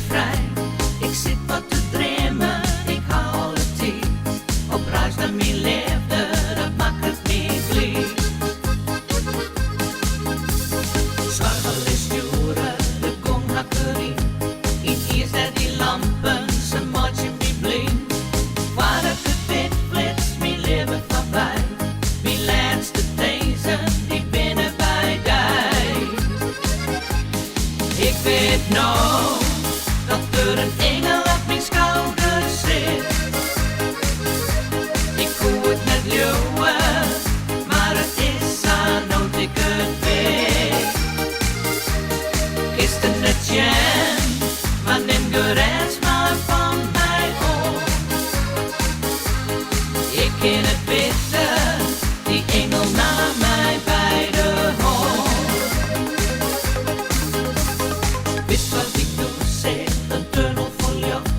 vrij. Ik zit wat te dromen, ik hou alle tijd. Op reis naar mijn liefde, dat maakt het niet blij. Zwavel is jure, de gong hakkerie. In eerst naar die lampen, ze matchen me blind. Waar ik het wit flits, mijn leven voorbij. Mijn laatste deze, die binnen bij die. Ik weet nou, dat er een engel op mijn schouder zit. Ik hoor het met leeuwen, maar het is aan nood ik het weet. Gisteren het jam, maar neem de rest maar van mij op. Ik ken het weten, die engel nam mij bij de hand. Wist wat ik toen zei, een tunnel vol jacht.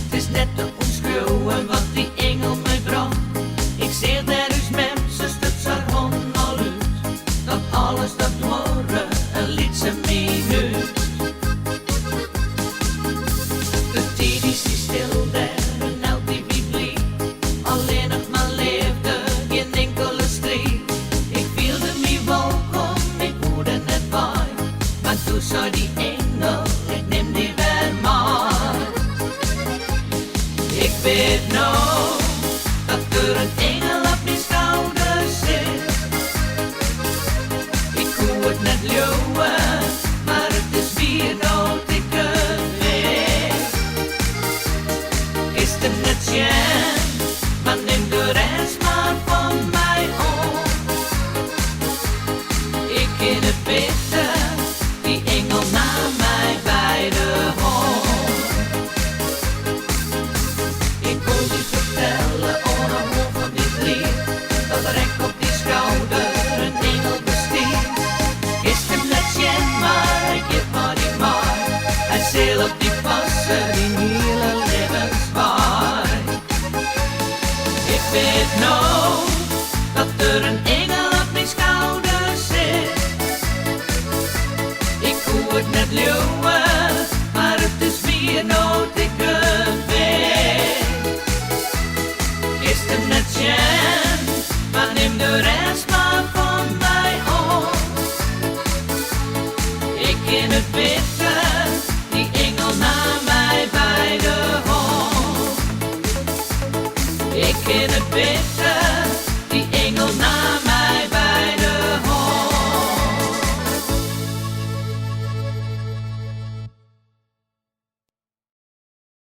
Het is net de onschouwen wat die engel mij bracht. Ik zeg daar is mem, ze stupt haar hand al uit. Dat alles dat horen, een liedse minuut. De tijd is die stil daar, en nou die biblie. Alleen nog maar leefde, geen enkele strijd. Ik wilde me welkom, ik hoorde net bij. Maar toen zei die engel, ik neem die weer maar. Ik weet nou, dat er een engel op mijn schouder zit. Ik hoor het net leeuwen, maar het is weer nood ik het weet. Is het net jam, maar neem de rest maar van mij op. Ik ken het weten, die engel nam mij bij de hand. Ik wil je vertellen, onafhankelijk van dit lied, dat er echt op die schouder een engel bestiert. Is hem net jam, maar ik heb maar die maar. Hij zal op die passen die hele levenswaai. Ik weet nou, dat er een engel op mijn schouder zit. Ik hoor het net leeuwen, maar het is weer nood ik het weet. Is hem net jam, maar neem de rest maar van mij op. Ik ken het weten, die engel nam mij bij de hand. Ik ken het weten, die engel nam